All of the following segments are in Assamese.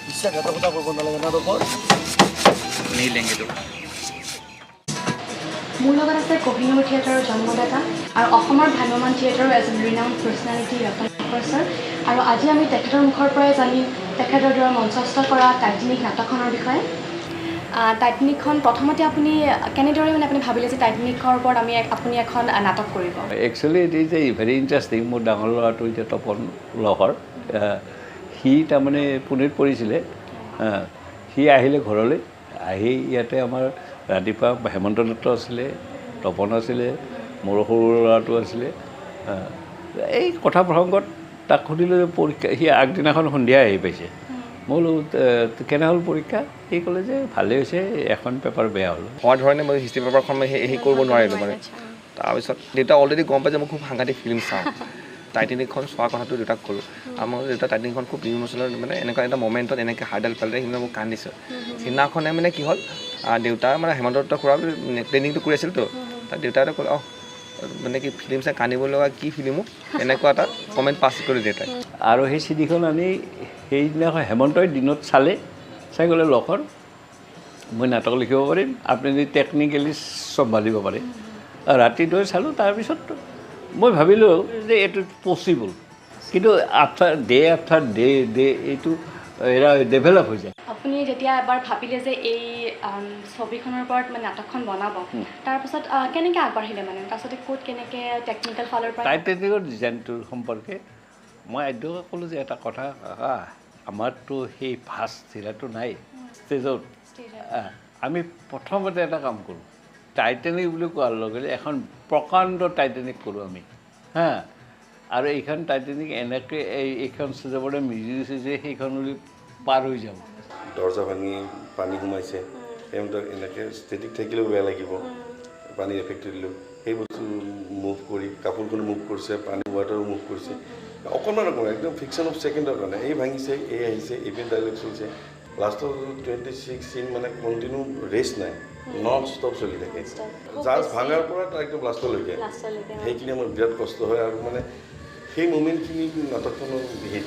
বিশ্বাসঘাতকতা কৰিব নালাগে না তোৰ नहीं लेंगे तो মোৰ লগত আছে কোহিনুৰ থিয়েটাৰৰ জন্মদাতা আৰু অসমৰ ভ্ৰাম্যমান থিয়েটাৰৰ এজন ৰিনাউণ্ড পাৰ্চনেলিটি ৰতন ছাৰ আৰু আজি আমি তেখেতৰ মুখৰ পৰাই জানিম তেখেতৰ দ্বাৰা মঞ্চস্থ কৰা টাইটানিক নাটকখনৰ বিষয়ে। টাইটানিকখন প্ৰথমতে আপুনি কেনেদৰে আপুনি ভাবিলে যে টাইটানিকৰ ওপৰত আপুনি এখন নাটক কৰিব? Actually it is a very interesting. মোৰ ডাঙৰ ল'ৰাটো এতিয়া তপন লহৰ, সি তাৰমানে পুনেত পঢ়িছিলে। সি আহিলে ঘৰলৈ, আহি ইয়াতে আমাৰ ৰাতিপুৱা হেমন্ত দত্ত আছিলে, তপন আছিলে, মোৰ সৰু ল'ৰাটো আছিলে। এই কথা প্ৰসংগত তাক সুধিলোঁ যে পৰীক্ষা, সি আগদিনাখন সন্ধিয়া আহি পাইছে। মই বোলো কেনে হ'ল পৰীক্ষা? সি ক'লে যে ভালেই হৈছে, এখন পেপাৰ বেয়া হ'ল। হোৱাৰ ধৰণে মই হিষ্ট্ৰী পেপাৰখন মই সেই কৰিব নোৱাৰিলোঁ মানে। তাৰপিছত দেউতা অলৰেডি গম পাই যে মই খুব সাংঘাতিক ফিল্ম চাওঁ। টাইটানিকখন চোৱাৰ কথাটো দেউতাক ক'লোঁ। আৰু মই দেউতা টাইটানিকখন খুব ইমোচনেল, মানে এনেকুৱা এটা মমেণ্টত এনেকৈ হাৰ্ডাল পালে সেইদিনা মোক কান্দিছোঁ। সিদিনাখনে মানে কি হ'ল, দেউতা মানে হেমন্ত দত্ত খুৰা ট্ৰেইনিংটো কৰি আছিলতো, তাত দেউতাই ক'লে মানে কি ফিল্ম চাই কান্দিব লগা কি ফিল্মো, এনেকুৱা এটা কমেণ্ট পাছ কৰি দেউতাই। আৰু সেই চিডিখন আনি সেইদিনাখন হেমন্তই দিনত চাই গ'লে লখৰ মই নাটক লিখিব পাৰিম, আপুনি যদি টেকনিকেলি চম্ভালিব পাৰে। ৰাতিটোৱে চালোঁ, তাৰপিছত মই ভাবিলোঁ যে এইটো পচিবল, কিন্তু আফটাৰ ডে এইটো ডেভেলপ হৈ যায়। আপুনি যেতিয়া এবাৰ ভাবিলে যে এই ছবিখনৰ ওপৰত মানে নাটকখন বনাব, তাৰপাছত কেনেকৈ আগবাঢ়িলে মানে? তাৰপাছতে ক'ত কেনেকৈ টেকনিকেল ফালৰ পৰা? টাইটানিকৰ ডিজাইনটোৰ সম্পৰ্কে মই আদ্যকে ক'লোঁ যে এটা কথা, আমাৰতো সেই ফাৰ্ষ্ট থিয়েটাৰটো নাই ষ্টেজত। আমি প্ৰথমতে এটা কাম কৰোঁ, টাইটানিক বুলি কোৱাৰ লগে লগে এখন প্ৰকাণ্ড টাইটানিক কৰোঁ আমি, আৰু এইখন টাইটানিক এনেকৈ এইখন ষ্টেজৰ পৰা মিজি দিছে যে সেইখন বুলি পাৰ হৈ যাব। দৰ্জা ভাঙি পানী সোমাইছে, সিহঁতক এনেকৈ ষ্টেটিক থাকিলেও বেয়া লাগিব, পানী এফেক্ট দিলেও সেই বস্তু মুভ কৰি কাপোৰখনো মুভ কৰিছে, পানী ৱাটাৰো মুভ কৰিছে, অকণমান একদম ফিকশ্যন অফ ছেকেণ্ডৰ কাৰণে এই ভাঙিছে, এই আহিছে, এইপিন ডাইলগ চলিছে। লাষ্টৰ 26 চিন মানে কণ্টিনিউ ৰেষ্ট নাই, নন ষ্টপ চলি থাকে। জাষ্ট ভাঙাৰ পৰা তাৰ একদম লাষ্টলৈকে সেইখিনি আমাৰ বিৰাট কষ্ট হয়। আৰু মানে সেই মুমেণ্টখিনি নাটকখনৰ বিশেষ।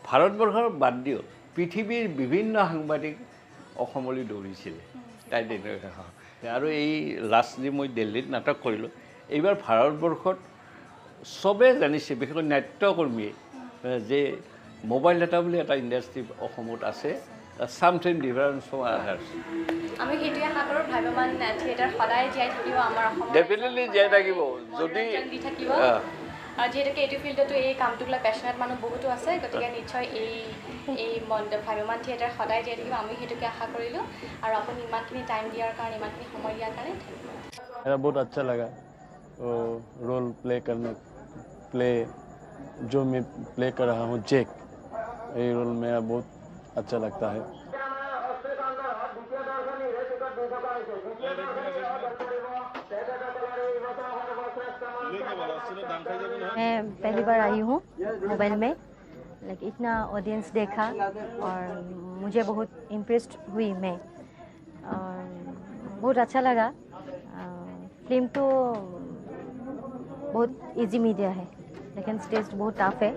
ভাৰতবৰ্ষৰ বাদ দিও পৃথিৱীৰ বিভিন্ন সাংবাদিক অসমলৈ দৌৰিছিলে টাইটানিক। আৰু এই লাষ্ট যে মই দিল্লীত নাটক কৰিলোঁ, এইবাৰ ভাৰতবৰ্ষত চবেই জানিছে, বিশেষকৈ নাট্যকৰ্মীয়ে, যে মোবাইল ডাটা বুলি এটা ইণ্ডাষ্ট্ৰী অসমত আছে, চামথিং ডিফাৰেণ্ট ফ্ৰম আদাৰ্ছ। আমি সেইটোৱে আশা কৰোঁ, ভ্ৰাম্যমান থিয়েটাৰ সদায় জীয়াই থাকিব আমাৰ অসমত, ডেফিনেটলি জীয়াই থাকিব যদি দি থাকিব। আৰু যিহেতুকে এইটো ফিল্ডতো এই কামটোক লৈ পেশ্যনেট মানুহ বহুতো আছে, গতিকে নিশ্চয় এই ভ্ৰাম্যমান থিয়েটাৰ সদায় জীয়াই থাকিব, আমি সেইটোকে আশা কৰিলোঁ। আৰু আপুনি ইমানখিনি টাইম দিয়াৰ কাৰণে, ইমানখিনি সময় দিয়াৰ কাৰণে मेरा बहुत अच्छा लगा रोल प्ले जो मैं प्ले कर रहा हूँ जैक, ये रोल मेरा बहुत अच्छा लगता है। मैं पहली बार आई हूँ मोबाइल में, लाइक इतना ऑडियंस देखा और मुझे बहुत इम्प्रेस्ड हुई मैं, और बहुत अच्छा लगा। फिल्म तो बहुत इजी मीडिया है, लेकिन स्टेज बहुत टफ है।